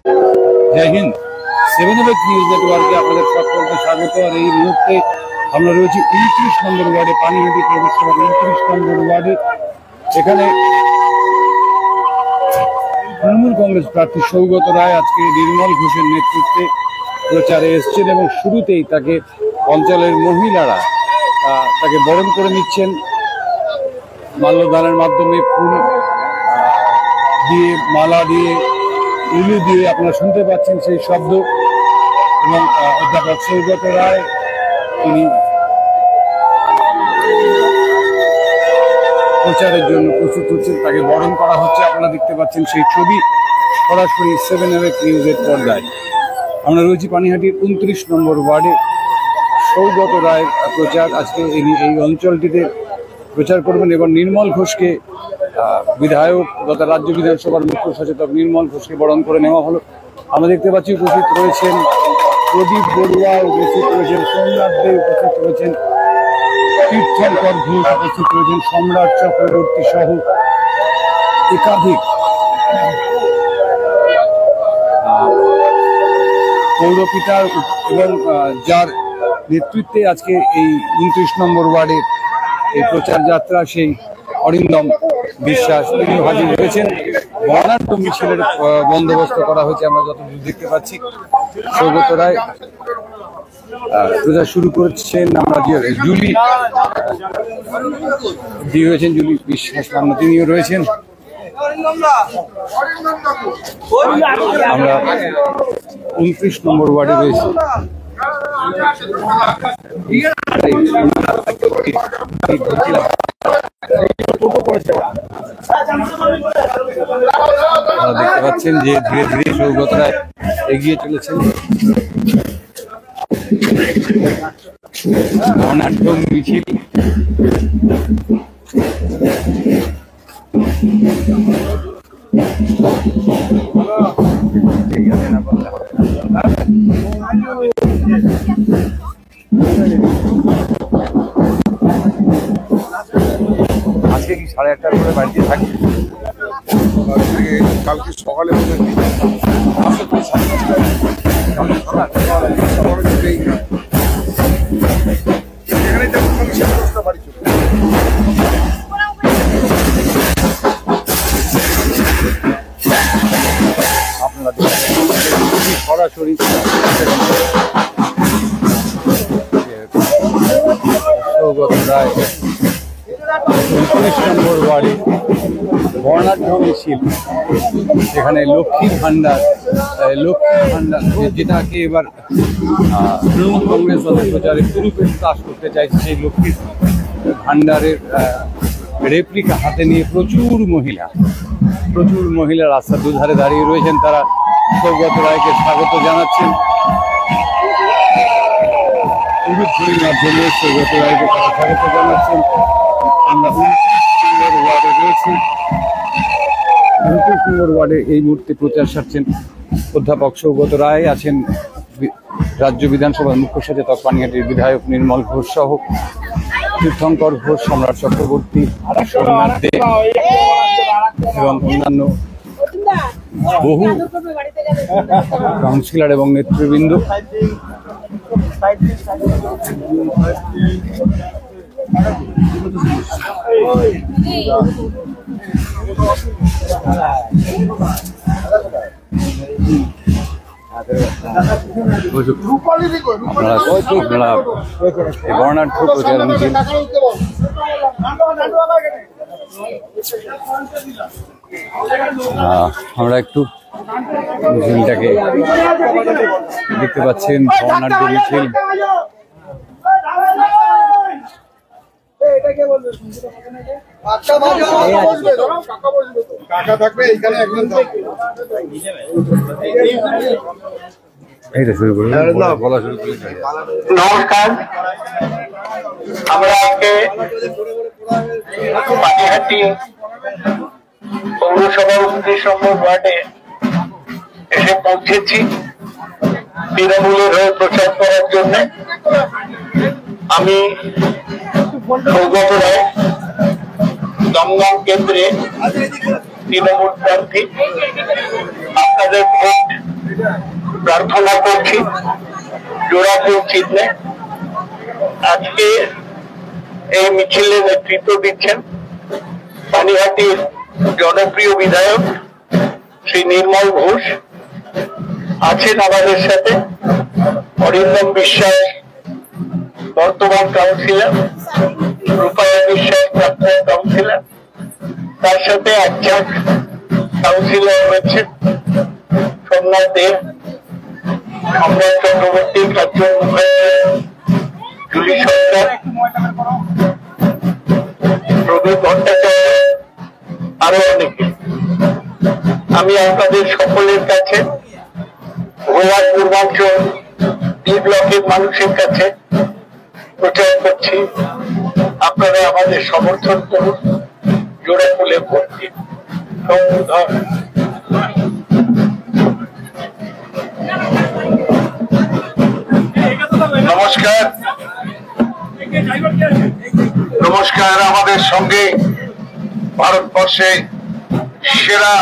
জয় Hind. 7 news নেটওয়ার্কে আপনাদের সকলকে স্বাগত। আর এই মুহূর্তে আমরা রয়েছি 29 নম্বর ওয়ার্ডে, পানিহাটি পৌরসভার 29 নম্বর ওয়ার্ডে। এখানে তৃণমূল কংগ্রেস প্রার্থী সৌগত রায় আজকে নির্মল ঘোষের নেতৃত্বে প্রচারে এসছেন এবং শুরুতেই তাকে অঞ্চলের মহিলারা তাকে বরণ করে নিচ্ছেন মাল্যদানের মাধ্যমে, ফুল দিয়ে, মালা দিয়ে, উলু দিয়ে। আপনারা শুনতে পাচ্ছেন সেই শব্দ। এবং অধ্যাপক সৌগত রায় তিনি প্রচারের জন্য প্রস্তুত হচ্ছেন, তাকে বরণ করা হচ্ছে। আপনারা দেখতে পাচ্ছেন সেই ছবি সরাসরি 7 নিউজের পর্দায়। আমরা রয়েছি পানিহাটির 29 নম্বর ওয়ার্ডে। সৌগত রায়ের প্রচার আজকে এই অঞ্চলটিতে প্রচার করবেন এবং নির্মল ঘোষকে বিধায়ক তথা রাজ্য বিধানসভার মুখ্য সচেতক নির্মল ঘোষকে বরণ করে নেওয়া হলো। আমরা দেখতে পাচ্ছি উপস্থিত রয়েছেন প্রদীপ বড়ুয়া, উপস্থিত রয়েছেন সোমনাথ দে, উপস্থিত রয়েছেন তীর্থঙ্কর ঘোষ, উপস্থিত রয়েছেন সম্রাট চক্রবর্তী সহ একাধিক পৌরপিতা এবং যার নেতৃত্বে আজকে এই 29 নম্বর ওয়ার্ডের এই প্রচার যাত্রা, সেই অরিন্দম বিশ্বাস তিনি হাজির হয়েছেন। বর্ণাঢ্য মিছিলের বন্দোবস্ত করা হয়েছে আমরা যতদূর দেখতে পাচ্ছি। সৌগত রায় প্রচার শুরু করছেন। আমরা জুলি দিয়ে হয়েছেন, জুলি বিশ্বাস মান্য তিনিও রয়েছেন। আমরা 29 নম্বর ওয়ার্ডে রয়েছি। দেখতে পাচ্ছেন যে ধীরে ধীরে সৌগত রায় এগিয়ে চলেছেন। বর্ণাঢ্য মিছিল আজকে কি 8:30 করে বাড়িতে থাকি? কালকে সকালে আপনারা সরাসরি সৌগত রায় 29 নম্বর ওয়ার্ডে বর্ণাঢ্য মিছিল। এখানে লক্ষ্মীর ভান্ডার যেটাকে এবার তৃণমূল কংগ্রেস প্রচারে পুরোপুরি চাষ করতে চাইছে, সেই লক্ষ্মীর ভান্ডারের রেপ্লিকা হাতে নিয়ে প্রচুর মহিলা রাস্তার দুধারে দাঁড়িয়ে রয়েছেন। তারা সৌগত রায়কে স্বাগত জানাচ্ছেন। উলুধ্বনির মাধ্যমে সৌগত রায়কে তারা স্বাগত জানাচ্ছেন। আমরা 29 নম্বর ওয়ার্ডে রয়েছি। 29 নম্বর ওয়ার্ডে এই মুহূর্তে প্রচার সারছেন অধ্যাপক সৌগত রায়, আছেন রাজ্য বিধানসভার মুখ্য সচেতক পানিহাটির বিধায়ক নির্মল ঘোষ সহ তীর্থঙ্কর ঘোষ, সম্রাট চক্রবর্তী, সোমনাথ দে এবং অন্যান্য বহু কাউন্সিলর এবং নেতৃবৃন্দ। বর্ণাঢ্য প্রচার মিছিল। আমরা একটু মিছিলটাকে দেখতে পাচ্ছেন, বর্ণাঢ্য মিছিল। নমস্কার, আমরা আজকে পানিহাটি পৌরসভার 29 নম্বর ওয়ার্ডে এসে পৌঁছেছি তৃণমূলের হয়ে প্রচার করার জন্য। আমি সৌগত রায় দমদম কেন্দ্রে তৃণমূল প্রার্থী। আপনাদের ভোট প্রার্থনা করছি জোড়াফুল চিহ্নে। আজকে এই মিছিলে নেতৃত্ব দিচ্ছেন পানিহাটির জনপ্রিয় বিধায়ক শ্রী নির্মল ঘোষ। আছেন আমাদের সাথে অরিন্দম বিশ্বাস বর্তমান কাউন্সিলর, রূপায়া বিশ্বাস প্রাক্তন কাউন্সিলর, তার সাথে একজন কাউন্সিলর রয়েছেন সোমনাথ দেব, সম্রাট চক্রবর্তী, কাঞ্চন মুখার্জি, জুলি সরকার, প্রদীপ ভট্টাচার্য, আরো অনেকে। আমি আপনাদের সকলের কাছে ভোলার পূর্বাঞ্চল এই ব্লকের মানুষের কাছে প্রচার করছি, আপনারা আমাদের সমর্থন করুন, জোড়া ফুলে ভোট দিন। নমস্কার। নমস্কার। আমাদের সঙ্গে ভারতবর্ষে সেরা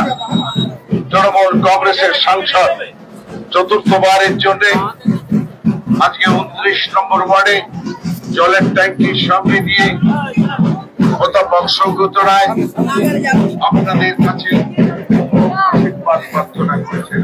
তৃণমূল কংগ্রেসের সাংসদ চতুর্থবারের জন্য আজকে 29 নম্বর ওয়ার্ডে জলের ট্যাঙ্কির সামনে দিয়ে অধ্যাপক সৌগত রায় আপনাদের কাছে আশীর্বাদ প্রার্থনা করেছেন।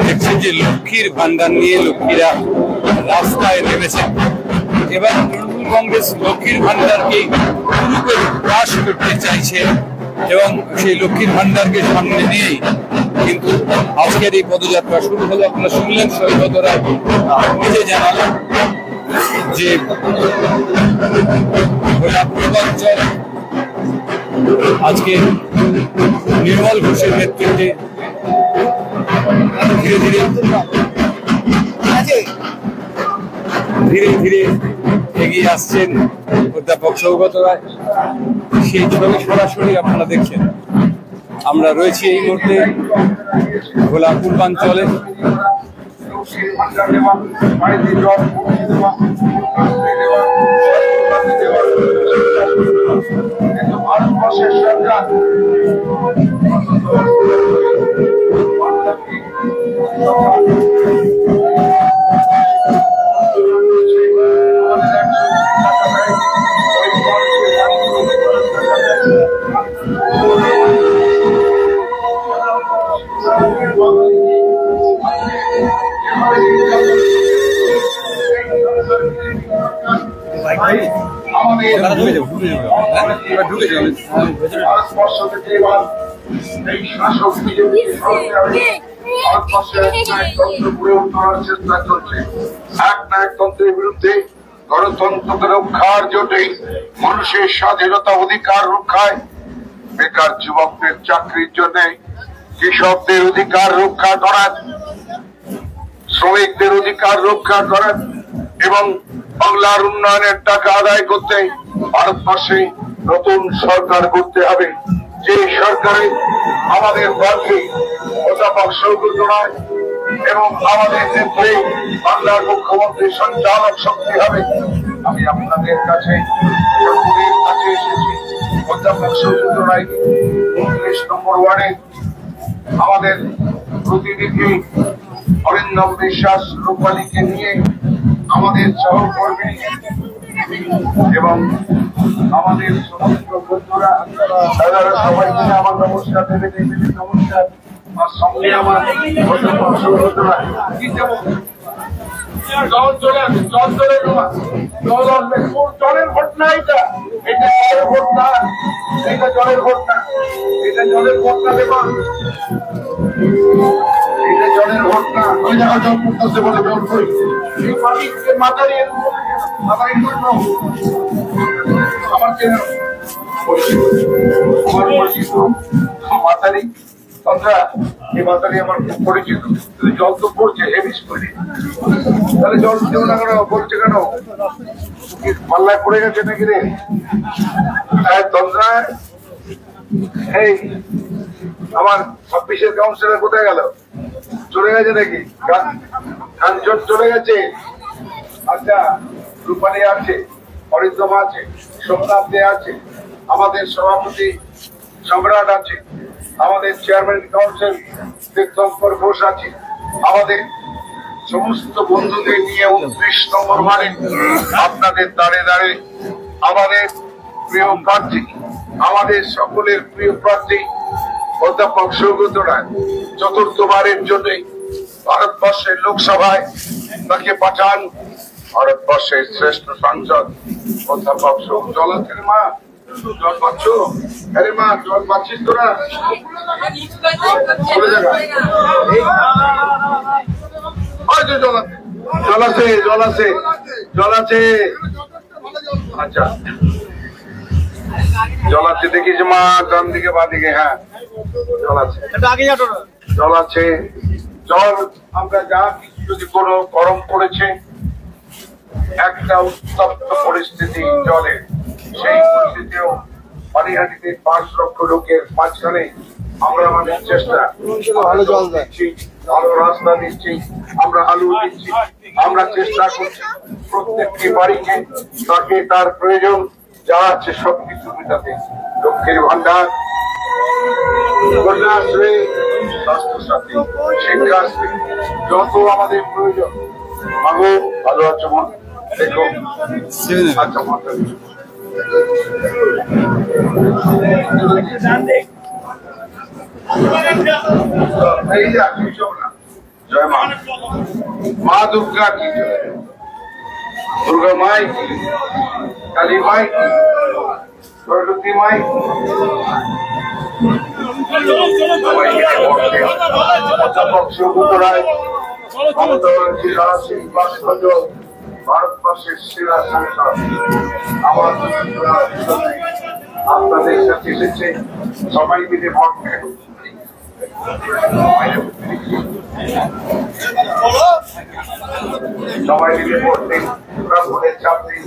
দেখছেন যে লক্ষ্মীর ভান্ডার নিয়ে লক্ষ্মীরা রাস্তায় নেমেছে। এবার তৃণমূল কংগ্রেস লক্ষ্মীর ভান্ডারকে পুরোপুরি হ্রাস করতে চাইছে এবং সেই লক্ষ্মীর ভান্ডারকে সামনে নিয়েই কিন্তু আজকের এই পদযাত্রা শুরু হলো। আপনারা শুনলেন সৈকত রায় নিজে জানালেন যে ভোলা পূর্বাঞ্চল আজকে নির্মল ঘোষের নেতৃত্বে ধীরে ধীরে এগিয়ে আসছেন অধ্যাপক সৌগত রায়। সেই ছবি সরাসরি আপনারা দেখছেন। আমরা রয়েছি এই মুহূর্তে ভোলা পূর্বাঞ্চলে। ভারতবর্ষের সরকার চেষ্টা চলছে। একনায়কতন্ত্রের বিরুদ্ধে গণতন্ত্রকে রক্ষার জোটে মানুষের স্বাধীনতা অধিকার রক্ষায়, বেকার যুবকদের চাকরির জন্য, কৃষকদের অধিকার রক্ষা করার, শ্রমিকদের অধিকার রক্ষা করার এবং বাংলার উন্নয়নের টাকা আদায় করতে ভারতবর্ষে নতুন সরকার করতে হবে। যে সরকারে আমাদের প্রার্থী অধ্যাপক সৌগত রায় এবং আমাদের নেত্রী বাংলার মুখ্যমন্ত্রী সঞ্চালক শক্তি হবে। আমি আপনাদের কাছে সকলের কাছে এসেছি অধ্যাপক সৌগত রায় 29 নম্বর ওয়ার্ডে আমাদের প্রতিনিধি অরিন্দম বিশ্বাস রূপালীকে নিয়ে আমাদের সহকর্মী এবং আমাদের সমস্ত বন্ধুরা দাদারা সবাইকে আমার নমস্কার দেবে। নমস্কার। আর সঙ্গে আমার জলের ঘটনা, এটা জলের ঘটনা, এটা জলের ঘটনা, এটা জলের ঘটনা দেব, এটা জলের ঘটনা। ওই জায়গা জল করতেছে বলে জল করি এই মালিককে মাথায় আমার মাতারি তন্দ্রা, এই মাতারি আমার খুব পরিচিত। জল তো পড়ছে হেভি স্পিডে, তাহলে জল দেও না কেন? বলছে কেন পাল্লায় পড়ে গেছে নাকি রে? তন্দ্রা, এই আমার 26-এর কাউন্সিলর কোথায় গেল? চলে গেছে নাকি? কাঞ্চন চলে গেছে? আচ্ছা, রূপালী আছে, অরিন্দম আছে, সোমনাথ দে আছে, আমাদের সভাপতি সম্রাট আছে, আমাদের চেয়ারম্যান কাউন্সিল তীর্থঙ্কর ঘোষ আছে, আমাদের সমস্ত বন্ধুদের নিয়ে 29 নম্বর মানে আপনাদের দাঁড়ে দাঁড়ে আমাদের প্রিয় প্রার্থী, আমাদের সকলের প্রিয় প্রার্থী অধ্যাপক সৌগত রায় 4র্থবারের জন্য ভারতবর্ষের লোকসভায় তাকে পাঠান। ভারতবর্ষের শ্রেষ্ঠ সাংসদ অধ্যাপক জল আছে রে মা, জল পাচ্ছ? আরে মা, জল পাচ্ছিস তোরা? জল আছে, জল আছে, জল আছে। আচ্ছা, জল আছে দেখিস মা, ডান দিকে বা দিকে? হ্যাঁ, জল আছে, জল আছে। জল আমরা যা কিছু যদি কোনো গরম পড়েছে, একটা উত্তপ্ত পরিস্থিতি জলে, সেই পরিস্থিতিও পানিহাটিতে 5 লক্ষ লোকের মাঝখানে আমরা আমাদের চেষ্টা, ভালো জল দিচ্ছি, ভালো রাস্তা দিচ্ছি, আমরা আলু দিচ্ছি, আমরা চেষ্টা করছি প্রত্যেকটি বাড়িকে তাকে তার প্রয়োজন যা আছে সবকিছু মেটাতে। লক্ষ্মীর ভান্ডার, কন্যাশ্রী, স্বাস্থ্যসাথী, শিক্ষাশ্রী, যত আমাদের প্রয়োজন। মাগো, ভালো আছো মা? দেখো, আচ্ছা মাতা, জয় মা। মা দুর্গা কি জয়, দুর্গা মাই কি, কালী মাই কি, সরস্বতী মাই কি। অধ্যাপক সৌগত রায় ভারতবর্ষের সেরা সাংসদ, আমার আপনাদের সাথে এসেছে, সবাই মিলে ভোট দেন। সবাই মিলে ভোট দিন, ওরা ভোটের চাপ দিন,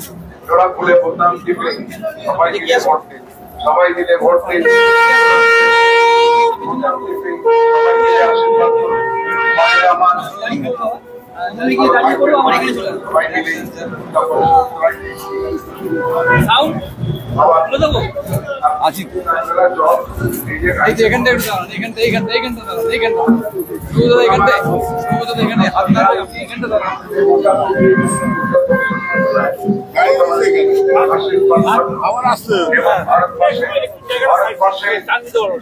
ওরা ভুলে বোতাম দিবে, সবাই মিলে ভোট দিন, সবাই মিলে ভোট দিন, সবাই মিলে আশীর্বাদ করুন। আমার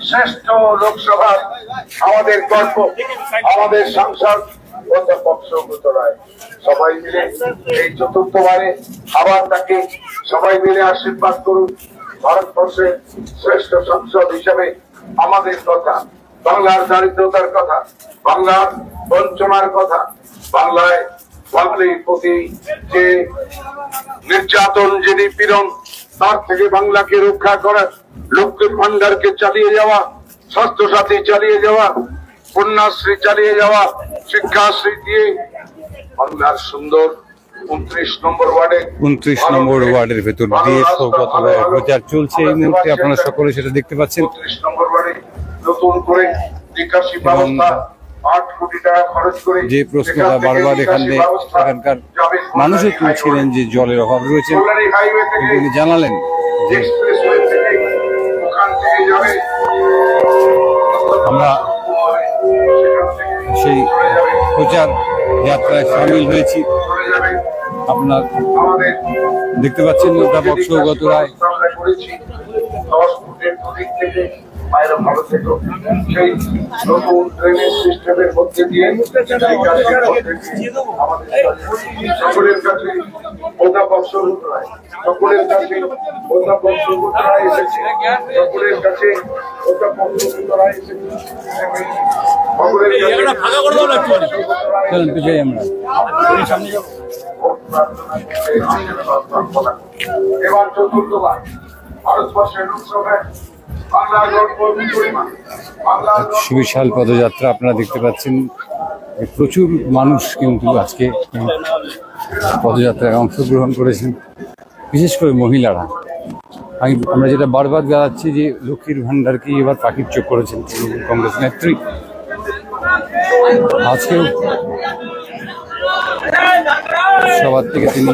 শ্রেষ্ঠ লোকসভা আমাদের গর্ব, আমাদের সাংসদ অধ্যাপক সৌগত রায়। সবাই মিলে এই 4র্থবারে আবার তাকে সবাই মিলে আশীর্বাদ করুন। ভারতবর্ষের শ্রেষ্ঠ সংসদ হিসেবে আমাদের কথা, বাংলার দারিদ্রতার কথা, বাংলার বঞ্চনার কথা, বাংলায় বাঙালির প্রতি যে নির্যাতন, যে নিপীড়ন, তার থেকে বাংলাকে রক্ষা করা, লক্ষ্মীর ভান্ডারকে চালিয়ে যাওয়া, স্বাস্থ্যসাথী চালিয়ে যাওয়া, কন্যাশ্রী চালিয়ে যাওয়া, শিক্ষাশ্রী দিয়ে বাংলার সুন্দর 29 নম্বর ওয়ার্ডের ভেতর দিয়ে সৌগত রায়ের প্রচার চলছে এই মুহূর্তে। আপনারা সকলে সেটা দেখতে পাচ্ছেন। 29 নম্বর ওয়ার্ডে নতুন করে নিকাশি ব্যবস্থা 8 কোটি টাকা খরচ করে, যে প্রশ্নটা বারবার এখানকার মানুষও তুলছিলেন যে জলের অভাব রয়েছে, তিনি জানালেন যে আমরা সেই প্রচার যাত্রায় সামিল হয়েছি। আপনার দেখতে পাচ্ছেন অধ্যাপক সৌগত রায়। 10 ফুটের দুদিক থেকে বাইরে ভালো থেকে সেই নতুন ড্রেনেজ সিস্টেমের মধ্যে দিয়ে সকলের কাছে অধ্যাপক সৌগত রায়, সকলের কাছে অধ্যাপক সৌগত রায় এসেছে, সকলের কাছে অধ্যাপক সৌগত রায় এসেছে, সকলের কাছে এবার 4র্থবার ভারতবর্ষের লোকসভায় বাংলার গর্বমী পরিমাণ বাংলার সুবিশাল পদযাত্রা আপনারা দেখতে পাচ্ছেন। প্রচুর মানুষ কিন্তু আজকে পদযাত্রায় অংশগ্রহণ করেছেন, বিশেষ করে মহিলারা। আমরা যেটা বারবার জানাচ্ছি যে লক্ষ্মীর ভান্ডারকে এবার পাখির চোখ করেছেন তৃণমূল কংগ্রেস নেত্রী। আজকেও সবার থেকে তিনি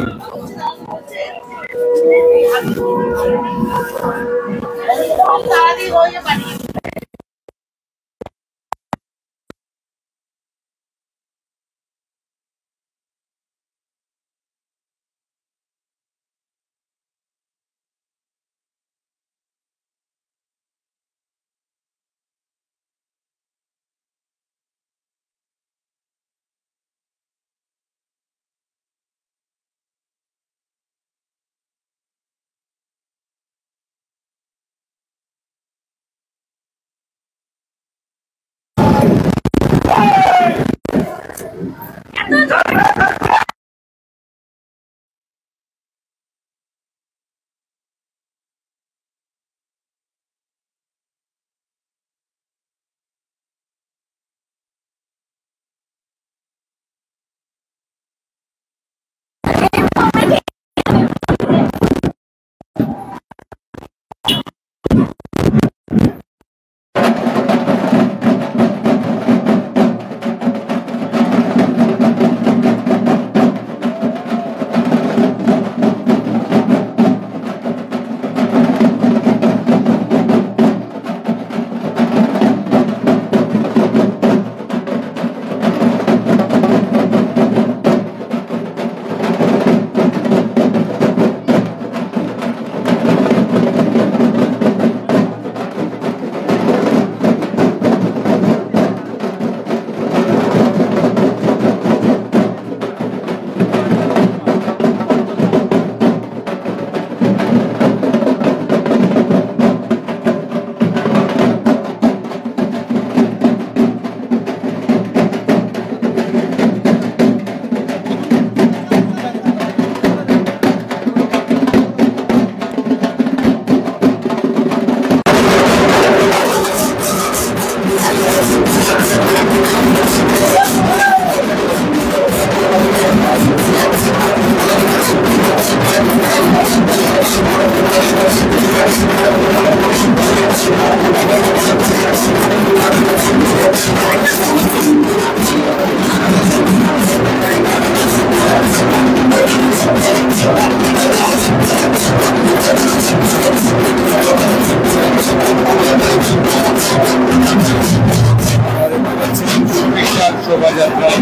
শোভাযাত্রায়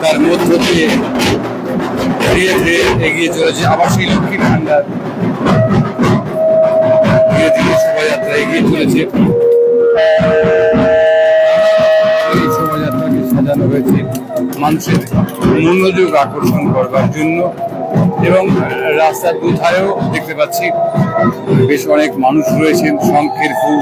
তার মধ্য দিয়ে ধীরে ধীরে এগিয়ে চলেছে আবার সেই লক্ষ্মীর ভান্ডার। ধীরে ধীরে শোভাযাত্রা এগিয়ে চলেছে। এই শোভাযাত্রাকে সাজানো হয়েছে মানুষের মনোযোগ আকর্ষণ করবার জন্য এবং রাস্তার দুধারেও দেখতে পাচ্ছি বেশ অনেক মানুষ রয়েছেন। শঙ্খের ফুল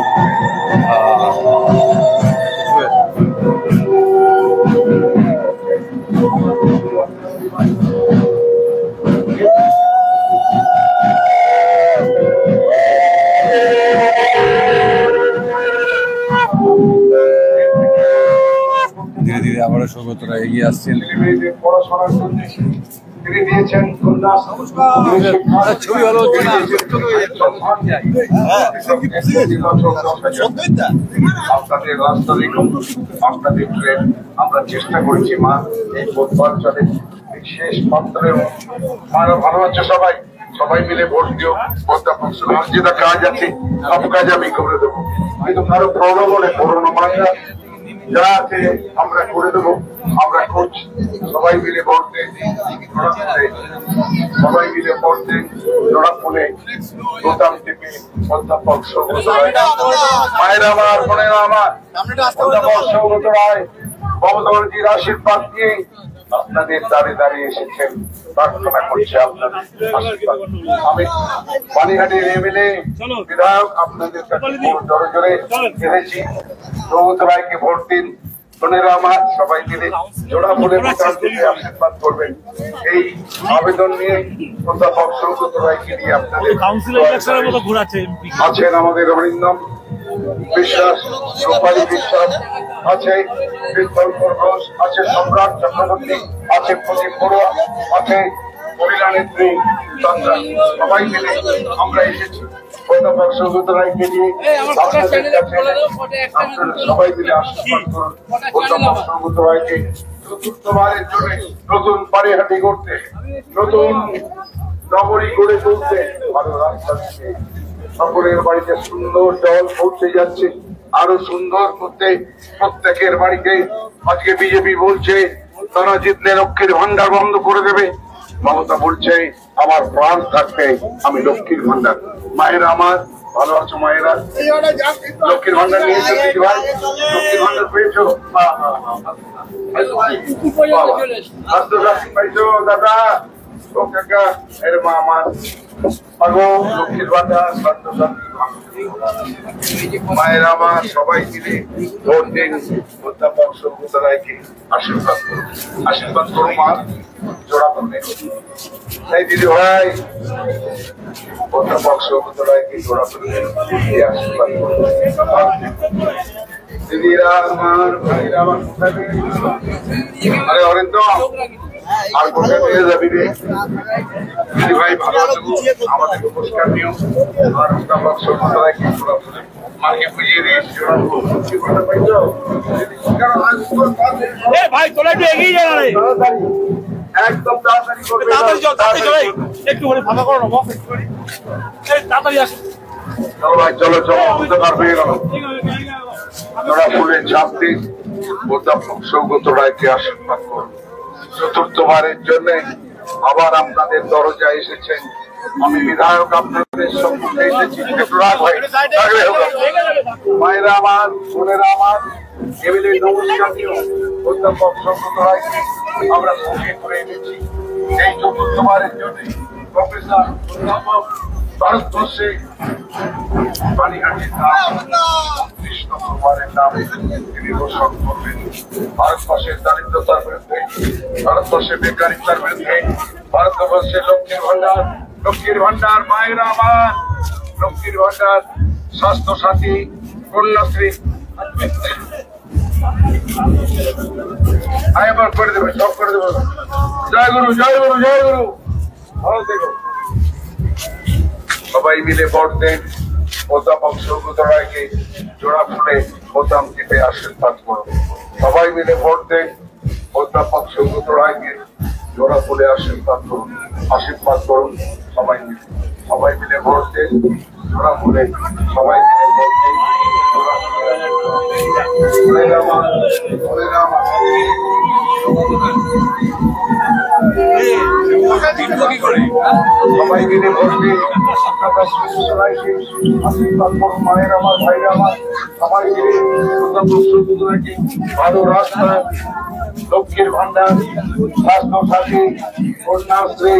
ধীরে ধীরে আবারও সৌগতরা এগিয়ে আসছেন। পড়াশোনার জন্য তিনি দিয়েছেন কন্যা ছবি ভালো হচ্ছে না। আপনাদের রাস্তা দেখুন, আপনাদের ট্রেন আমরা চেষ্টা করছি মা এই পথবাঞ্চলে শেষ প্রান্তরে মারা ভালো হচ্ছে। সবাই সবাই মিলে ভোট দিও। আর যেটা কাজ আছে সব কাজ আমি করে দেবো, কিন্তু কারো প্রলোভনে করোনা মানরা যা আছে আমরা করে দেবো। আমরা করছি, সবাই মিলে ভোট দেন, সবাই মিলে ভোট দেন। জোড়াফুলে গোদাম থেকে অধ্যাপক সৌগত রায়, মায়ের আমার বোনেরা আমার, অধ্যাপক সৌগত রায় মমতা ব্যানার্জির আশীর্বাদ নিয়ে আপনাদের দাঁড়িয়ে দাঁড়িয়ে এসেছেন। প্রার্থনা করছি আপনাদের আশীর্বাদ। আমি পানিহাটির এমএলএ বিধায়ক আপনাদের কাছে জোরে জোরে এসেছি। সৌগত রায়কে ভোট দিন, বোনেরা আমার সবাই মিলে জোড়া ফুলে আশীর্বাদ করবেন এই আবেদন নিয়ে অধ্যাপক সৌগত রায়কে নিয়ে আপনাদের আছেন আমাদের অরিন্দম বিশ্বাস, রূপালী বিশ্বাস আছে, ঘোষ আছে, সম্রাট চক্রবর্তী আছে, প্রদীপ বড়ুয়া আছে, মহিলা নেত্রী চন্দ্রা। সবাই মিলে আমরা এসেছি অধ্যাপক সৌগত রায়কে নিয়ে আপনাদের কাছে সবাই মিলে আশীর্বাদ করুন অধ্যাপক সৌগত রায়কে চতুর্থবারের জন্য নতুন পানিহাটি করতে, নতুন নগরী গড়ে তুলতে, ভালো রাস্তা দিতে, সকলের বাড়িতে সুন্দর জল পৌঁছে যাচ্ছে, আরো সুন্দর করতে প্রত্যেকের বাড়িতে। আজকে বিজেপি বলছে তারা জিতলে লক্ষ্মীর ভান্ডার বন্ধ করে দেবে, মমতা বলছে আমার প্রাণ থাকবে আমি লক্ষ্মীর ভান্ডার। মায়েরা আমার ভালো আছো? মায়েরা লক্ষ্মীর ভান্ডার নিয়েছো দিদি ভাই? লক্ষ্মীর ভান্ডার পেয়েছো? পাইছো দাদা? ও কাকা এর মা আমার লক্ষ্মীর ভান্ডার মায়েরা আমার সবাই মিলে ভোট দিন অধ্যাপক সৌগত রায়কে আশীর্বাদ করুন। আশীর্বাদ করুন মা, জোড়া করবে এই দিদি ভাই অধ্যাপক সৌগত রায়কে জোড়া করবে আশীর্বাদ করুন। দিদিরা আমার ভাইরা আমার কোথায় আরে অরিন্দ আর কোথায় নিয়ে যাবি রে দিদি ভাই? ভালো আছো? আমাদের পুরস্কার নিও আর অধ্যাপক সৌগত রায়কে জোড়া করবে মাকে বুঝিয়ে দিয়েছি। ভাই তোলা একটু এগিয়ে যা একদম তাড়াতাড়ি করবে, একটু ফাঁকা করো না, তাড়াতাড়ি আসো। চলো ভাই চলো চলো, অন্ধকার হয়ে গেল। জোড়া ফুলের চাপ দিন অধ্যাপক সৌগত রায়কে আশীর্বাদ করুন। চতুর্থবারের জন্য আবার আপনাদের দরজায় এসেছেন। আমি বিধায়ক আপনাদের সম্মুখে এসেছি, মায়েরা আমার বোনেরা আমার টেবিলে নমস্কার দিও অধ্যাপক সৌগত রায়কে আমরা সঙ্গে করে এনেছি এই চতুর্থবারের জন্য। প্রফেসর অধ্যাপক ভারতবর্ষে পানিহাটির নাম কৃষ্ণকুমারের নামে তিনি ঘোষণা করবেন। ভারতবর্ষের দারিদ্রতার বিরুদ্ধে, ভারতবর্ষের বেকারিতার বিরুদ্ধে, ভারতবর্ষের লক্ষ্মীর ভান্ডার মায়েরা আমার লক্ষ্মীর ভান্ডার, স্বাস্থ্য সাথী, কন্যাশ্রী আবার করে দেবে, সব করে দেবো। জয় গুরু জয় গুরু জয় গুরু। ভালো দেখো সবাই মিলে ভোট দেন অধ্যাপক সৌগত রায়কে জোড়া ফুলে বোতাম টিপে আশীর্বাদ করুন। সবাই মিলে ভোট দেন অধ্যাপক সৌগত রায়কে জোড়া ফুলে আশীর্বাদ করুন। আশীর্বাদ করুন সবাই মিলে ভোট দেন জোড়া ফুলে, সবাই মিলে ভোট দেন সবাই মিলে ভোট দিন আশীর্বাদ করুন। মায়ের আমার ভাইরা আমার সবাই মিলে ভালো রাস্তা, লক্ষ্মীর ভান্ডার, স্বাস্থ্য সাথী, কন্যাশ্রী,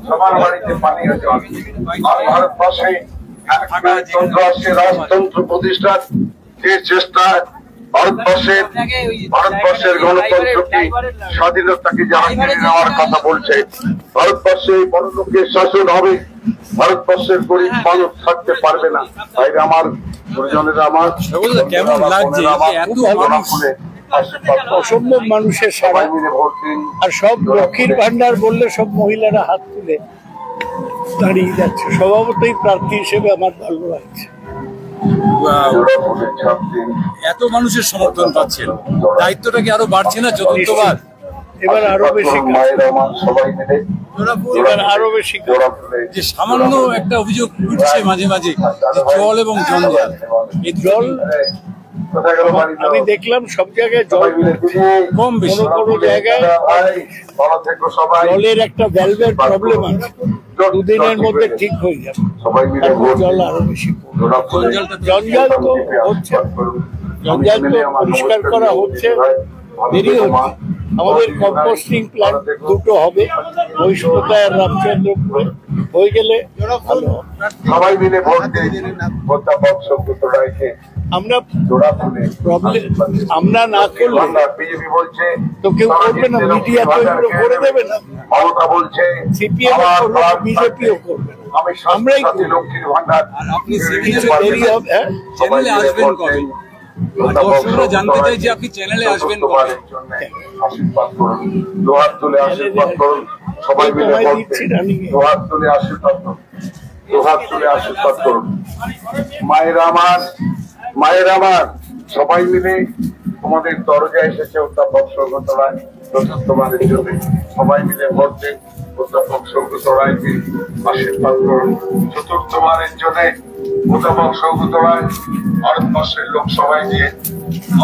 সবার বাড়িতে পানি আছে। আর ভারতবর্ষে রাজতন্ত্র প্রতিষ্ঠার যে চেষ্টা, ভারতবর্ষের গণতন্ত্রকে স্বাধীনতাকে যারা কেড়ে নেওয়ার কথা বলছে, ভারতবর্ষে বড় লোকের শাসন হবে, ভারতবর্ষের গরিব মানুষ থাকতে পারবে না। ভাইরা আমার গুরুজনেরা আমার কেমন লাগছে এত মানুষ, অসম্ভব মানুষের সবাই মিলে ভোট দিন। আর সব লক্ষ্মীর ভান্ডার বললে সব মহিলারা হাত তুলে দাঁড়িয়ে যাচ্ছে। স্বভাবতই প্রার্থী হিসেবে আমার ভালো লাগছে। এত মানুষের সমর্থন পাচ্ছেন, দায়িত্বটা কি আরো বাড়ছে না চতুর্থবার? এবার আরো বেশি এবার আরো বেশি যে সামান্য একটা অভিযোগ উঠছে মাঝে মাঝে, জল এবং জঞ্জাল। এই জল আমি দেখলাম সব জায়গায় জল কম বেশি, কোনো জায়গায় জলের একটা ভ্যালভের প্রবলেম আছে, দুদিনের মধ্যে ঠিক হয়ে যাবে। জল আরো বেশি, জঞ্জাল তো হচ্ছে, জঞ্জাল তো পরিষ্কার করা হচ্ছে, দেরি হচ্ছে। আমাদের কম্পোস্টিং প্ল্যান্ট দুটো হবে, বৈষ্ণতায় আর রামচন্দ্রপুরে। হয়ে গেলে ভালো। সবাই মিলে ভোট দিন অধ্যাপক সৌগত রায়কে। আমরা জোড়া ফুলে প্রবলেম আমরা না করলে বিজেপি বলছে তো কেউ করবে না, মিডিয়া তো এগুলো করে দেবে না। মমতা বলছে সিপিএম করবে না, বিজেপিও করবে না, আমরাই করব। লক্ষ্মীর ভান্ডার আপনি দেরি হবে। হ্যাঁ, চ্যানেলে আসবেন কবে? দর্শকরা জানতে চাই যে আপনি চ্যানেলে আসবেন কবে? আশীর্বাদ করুন, দুহাত তুলে আশীর্বাদ করুন, সবাই মিলে ভোট দিন। দুহাত তুলে আশীর্বাদ করুন, দুহাত তুলে আশীর্বাদ করুন। মায়েরা আমার, মায়েরা আমার, সবাই মিলে তোমাদের দরজায় এসেছে অধ্যাপক সৌগত রায় চতুর্থবারের জন্য। সবাই মিলে ভোট দিন, অধ্যাপক সৌগত রায়কে আশীর্বাদ করুন চতুর্থবারের জন্য। অধ্যাপক সৌগত রায় ভারতবর্ষের লোকসভায় গিয়ে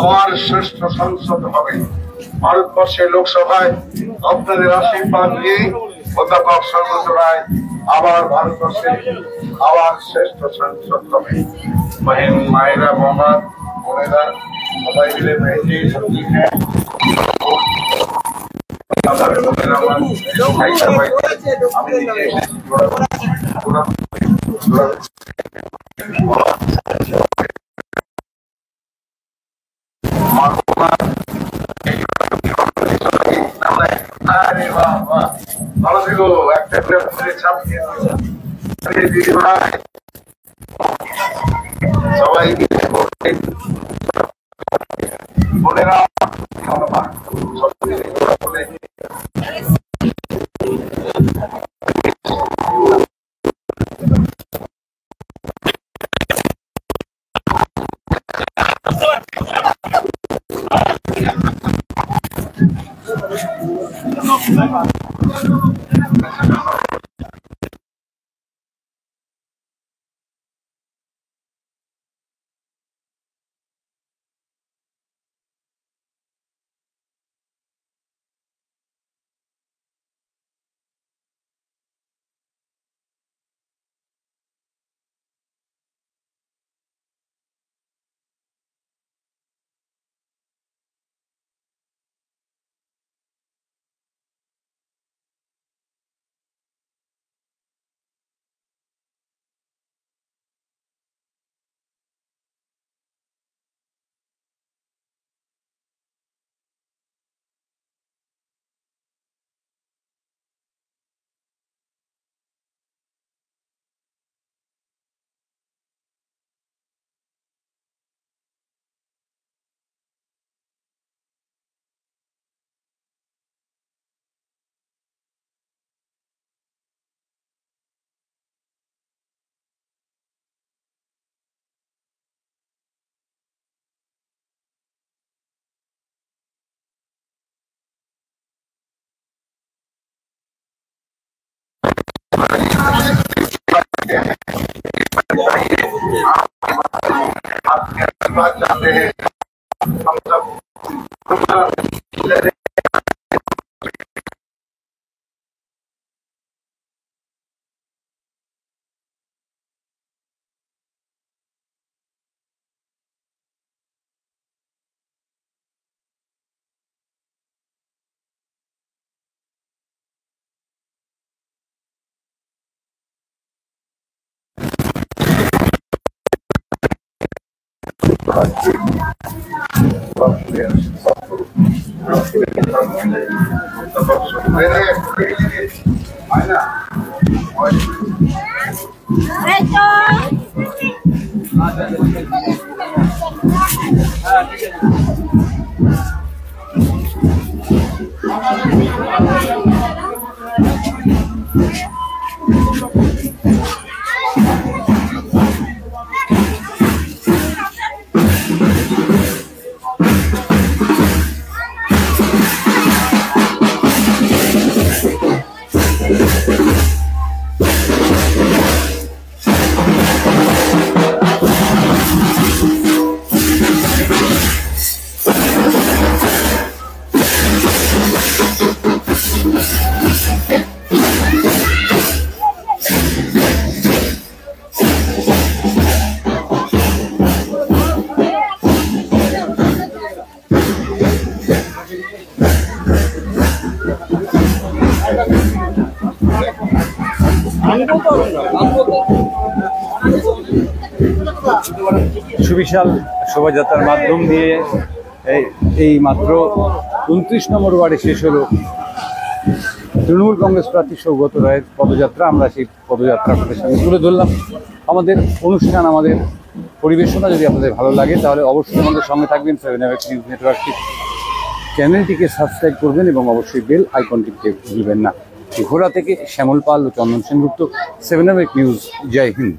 আমার শ্রেষ্ঠ সাংসদ হবে। ভারতবর্ষের লোকসভায় আপনাদের আশীর্বাদ নিয়ে অধ্যাপক সৌগত রায় আবার ভারতবর্ষের আবার শ্রেষ্ঠ সাংসদ হবে। মায়েরা, বাবা, বোনেরা, সবাই মিলে মেয়েজি সত্যি ভালো থেকো। একটা সবাই মিলে করতে বোনেরা चाहते हैं हम सब সুবিশাল শোভাযাত্রার মাধ্যম দিয়ে এই মাত্র 29 নম্বর ওয়ার্ডে শেষ হলো তৃণমূল কংগ্রেস প্রার্থী সৌগত রায়ের পদযাত্রা। আমরা সেই পদযাত্রা আপনাদের সঙ্গে তুলে ধরলাম। আমাদের অনুষ্ঠান, আমাদের পরিবেশনা যদি আপনাদের ভালো লাগে তাহলে অবশ্যই আমাদের সঙ্গে থাকবেন। 7 নিউজ নেটওয়ার্কটি চ্যানেলটিকে সাবস্ক্রাইব করবেন এবং অবশ্যই বেল আইকনটি ভুলবেন না। ঘোড়া থেকে শ্যামল পাল ও চন্দন সেনগুপ্ত, 7 নিউজ। জয় হিন্দ।